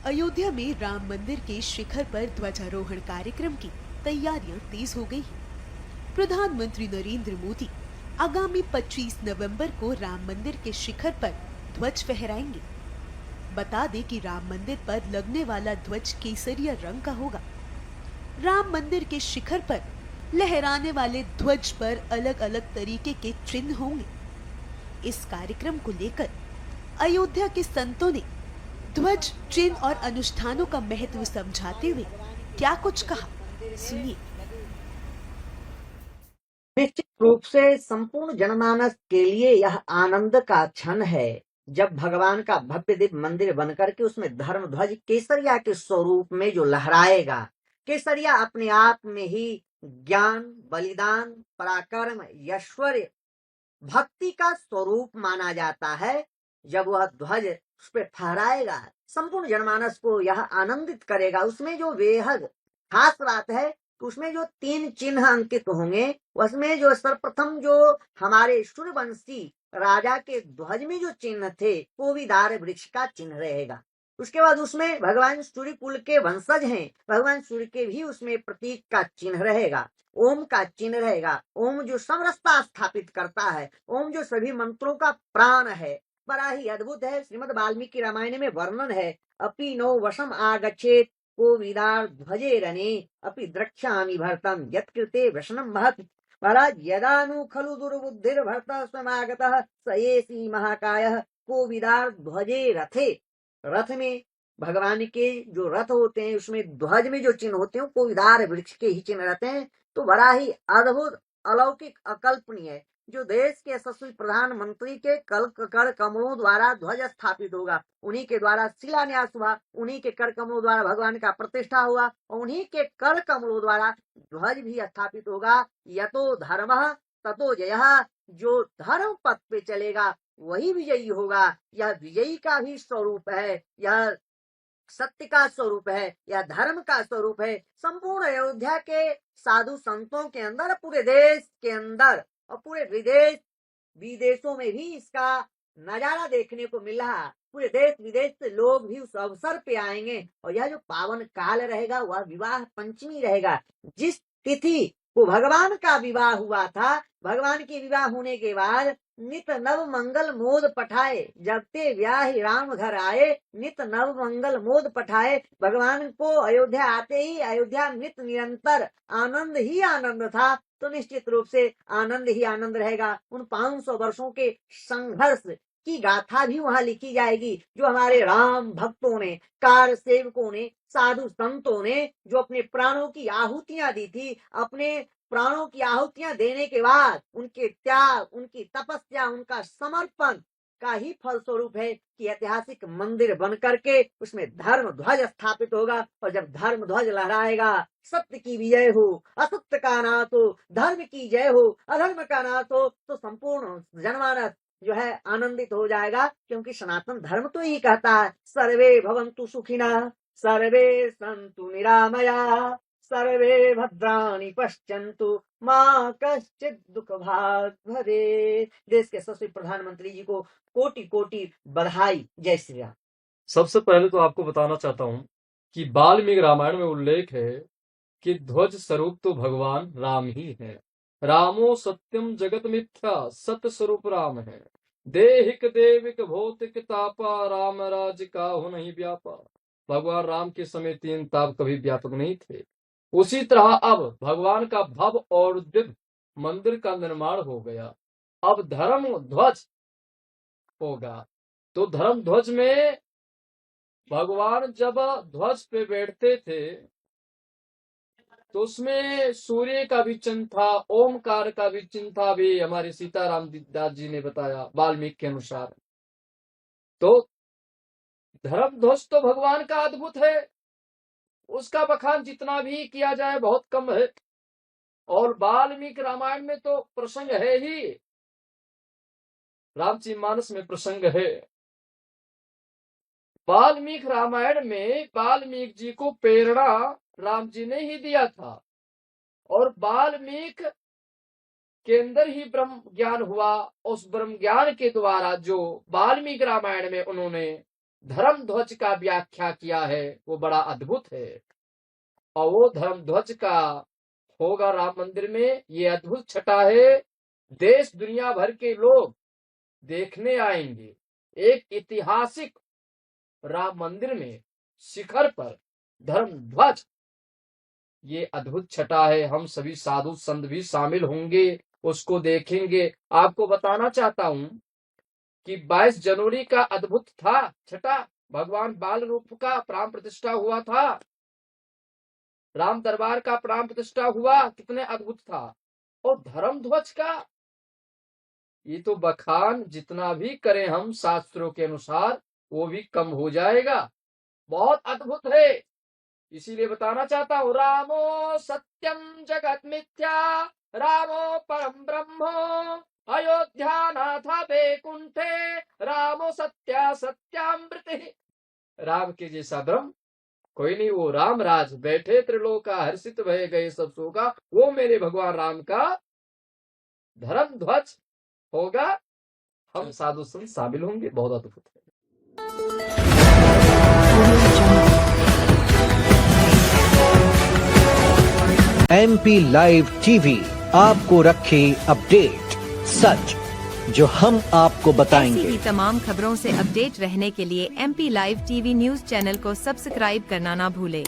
अयोध्या में राम मंदिर के शिखर पर ध्वजारोहण कार्यक्रम की तैयारियां तेज हो गई हैं। प्रधानमंत्री नरेंद्र मोदी आगामी 25 नवंबर को राम मंदिर के शिखर पर ध्वज फहराएंगे। बता दें कि राम मंदिर पर लगने वाला ध्वज केसरिया रंग का होगा। राम मंदिर के शिखर पर लहराने वाले ध्वज पर अलग अलग तरीके के चिन्ह होंगे। इस कार्यक्रम को लेकर अयोध्या के संतों ने ध्वज, चिन्ह और अनुष्ठानों का महत्व समझाते हुए क्या कुछ कहा, सुनिए। निश्चित रूप से संपूर्ण जनमानस के लिए यह आनंद का क्षण है जब भगवान का भव्य दिव्य मंदिर बनकर के उसमें धर्म ध्वज केसरिया के स्वरूप में जो लहराएगा। केसरिया अपने आप में ही ज्ञान, बलिदान, पराक्रम, ऐश्वर्य, भक्ति का स्वरूप माना जाता है। जब वह ध्वज उस पर फहराएगा, संपूर्ण जनमानस को यह आनंदित करेगा। उसमें जो बेहद खास बात है, उसमें जो 3 चिन्ह अंकित होंगे, उसमें जो सर्वप्रथम जो हमारे सूर्यवंशी राजा के ध्वज में जो चिन्ह थे, वो भी दार वृक्ष का चिन्ह रहेगा। उसके बाद उसमें भगवान सूर्य कुल के वंशज हैं, भगवान सूर्य के भी उसमें प्रतीक का चिन्ह रहेगा, ओम का चिन्ह रहेगा। ओम जो समरसता स्थापित करता है, ओम जो सभी मंत्रों का प्राण है, बड़ा ही अद्भुत है। श्रीमद् वाल्मीकि रामायण में वर्णन है, अपि नो वशम आगच्छेत कोविदार ध्वजे रणे अपि द्रक्ष्यामि भरतम यत्कृते वशनम महत्। महाराज यदानु खलु दुर्बुद्धिर भरत स्वमागतः स एसी महाकायः कोविदार ध्वजे रथे। रथ में भगवान के जो रथ होते हैं, उसमें ध्वज में जो चिन्ह होते हैं, कोविदार वृक्ष के ही चिन्ह रहते हैं। तो बड़ा ही अद्भुत, अलौकिक, अकल्पनीय, जो देश के यशस्वी प्रधानमंत्री के कर कमलों द्वारा ध्वज स्थापित होगा, उन्हीं के द्वारा शिलान्यास हुआ, उन्हीं के कर कमलों द्वारा भगवान का प्रतिष्ठा हुआ, और उन्हीं के कर कमलों द्वारा ध्वज भी स्थापित होगा। यतो धर्मः ततो जयः, जो धर्म पथ पे चलेगा वही विजयी होगा। यह विजयी का भी स्वरूप है, यह सत्य का स्वरूप है, यह धर्म का स्वरूप है। संपूर्ण अयोध्या के साधु संतों के अंदर, पूरे देश के अंदर और पूरे विदेशों में भी इसका नजारा देखने को मिल रहा। पूरे देश विदेश से लोग भी उस अवसर पे आएंगे, और यह जो पावन काल रहेगा वह विवाह पंचमी रहेगा। जिस तिथि को भगवान का विवाह हुआ था, भगवान के विवाह होने के बाद नित नव मंगल मोद पठाए, जब ते व्याह राम घर आए, नित नव मंगल मोद पठाए। भगवान को अयोध्या आते ही अयोध्या नित निरंतर आनंद ही आनंद था। तो निश्चित रूप से आनंद ही आनंद रहेगा। उन 500 वर्षों के संघर्ष की गाथा भी वहां लिखी जाएगी, जो हमारे राम भक्तों ने, कार सेवकों ने, साधु संतों ने जो अपने प्राणों की आहुतियां दी थी, अपने प्राणों की आहुतियां देने के बाद उनके त्याग, उनकी तपस्या, उनका समर्पण का ही फल स्वरूप है कि ऐतिहासिक मंदिर बन करके उसमें धर्म ध्वज स्थापित होगा। और जब धर्म ध्वज लहराएगा, सत्य की विजय हो, असत्य का नाश हो, धर्म की जय हो, अधर्म का नाश हो, तो संपूर्ण जनमानस जो है आनंदित हो जाएगा। क्योंकि सनातन धर्म तो यही कहता है, सर्वे भवन्तु सुखिनः, सर्वे सन्तु निरामया, सर्वे भद्राणि पश्यन्तु मां कश्चित् दुख भाग भरे। देश के यशस्वी प्रधानमंत्री जी को कोटि कोटि बधाई। जय श्री राम। सबसे पहले तो आपको बताना चाहता हूं कि वाल्मीकि रामायण में उल्लेख है कि ध्वज स्वरूप तो भगवान राम ही है। रामो सत्यम जगत मिथ्या, सत्य स्वरूप राम है। देहिक देविक भौतिक तापा, राम राज काहु नहीं व्यापा। भगवान राम के समय 3 ताप कभी व्यापक नहीं थे। उसी तरह अब भगवान का भव्य और दिव्य मंदिर का निर्माण हो गया। अब धर्म ध्वज होगा। तो धर्म ध्वज में भगवान जब ध्वज पे बैठते थे तो उसमें सूर्य का भी चिन्ह था, ओमकार का भी चिन्ह था, भी हमारे सीताराम दास जी ने बताया वाल्मीकि के अनुसार। तो धर्म ध्वज तो भगवान का अद्भुत है, उसका बखान जितना भी किया जाए बहुत कम है। और वाल्मीकि रामायण में तो प्रसंग है ही, रामचरितमानस में प्रसंग है। वाल्मीकि रामायण में वाल्मीकि जी को प्रेरणा राम जी ने ही दिया था, और वाल्मीकि के अंदर ही ब्रह्म ज्ञान हुआ। उस ब्रह्म ज्ञान के द्वारा जो वाल्मीकि रामायण में उन्होंने धर्म ध्वज का व्याख्या किया है वो बड़ा अद्भुत है। और वो धर्म ध्वज का होगा राम मंदिर में, ये अद्भुत छटा है। देश दुनिया भर के लोग देखने आएंगे। एक ऐतिहासिक राम मंदिर में शिखर पर धर्म ध्वज, ये अद्भुत छटा है। हम सभी साधु संत भी शामिल होंगे, उसको देखेंगे। आपको बताना चाहता हूं कि 22 जनवरी का अद्भुत था छटा, भगवान बाल रूप का प्राण प्रतिष्ठा हुआ था, राम दरबार का प्राण प्रतिष्ठा हुआ, कितने अद्भुत था। और धर्म ध्वज का ये तो बखान जितना भी करें हम शास्त्रों के अनुसार वो भी कम हो जाएगा, बहुत अद्भुत है। इसीलिए बताना चाहता हूँ, रामो सत्यम जगत मिथ्या, रामो परम ब्रह्मो, अयोध्या नाथ वैकुंठे, रामो सत्या सत्यामृत। राम के जैसा ब्रह्म कोई नहीं, वो राम राज बैठे त्रिलोका हर्षित भय गए सब शोका, वो मेरे भगवान राम का धर्म ध्वज होगा। हम साधु संत शामिल होंगे, बहुत अद्भुत है। MP लाइव टीवी आपको रखे अपडेट, सच जो हम आपको बताएंगे। ऐसी ही तमाम खबरों से अपडेट रहने के लिए MP live TV news channel को सब्सक्राइब करना ना भूले।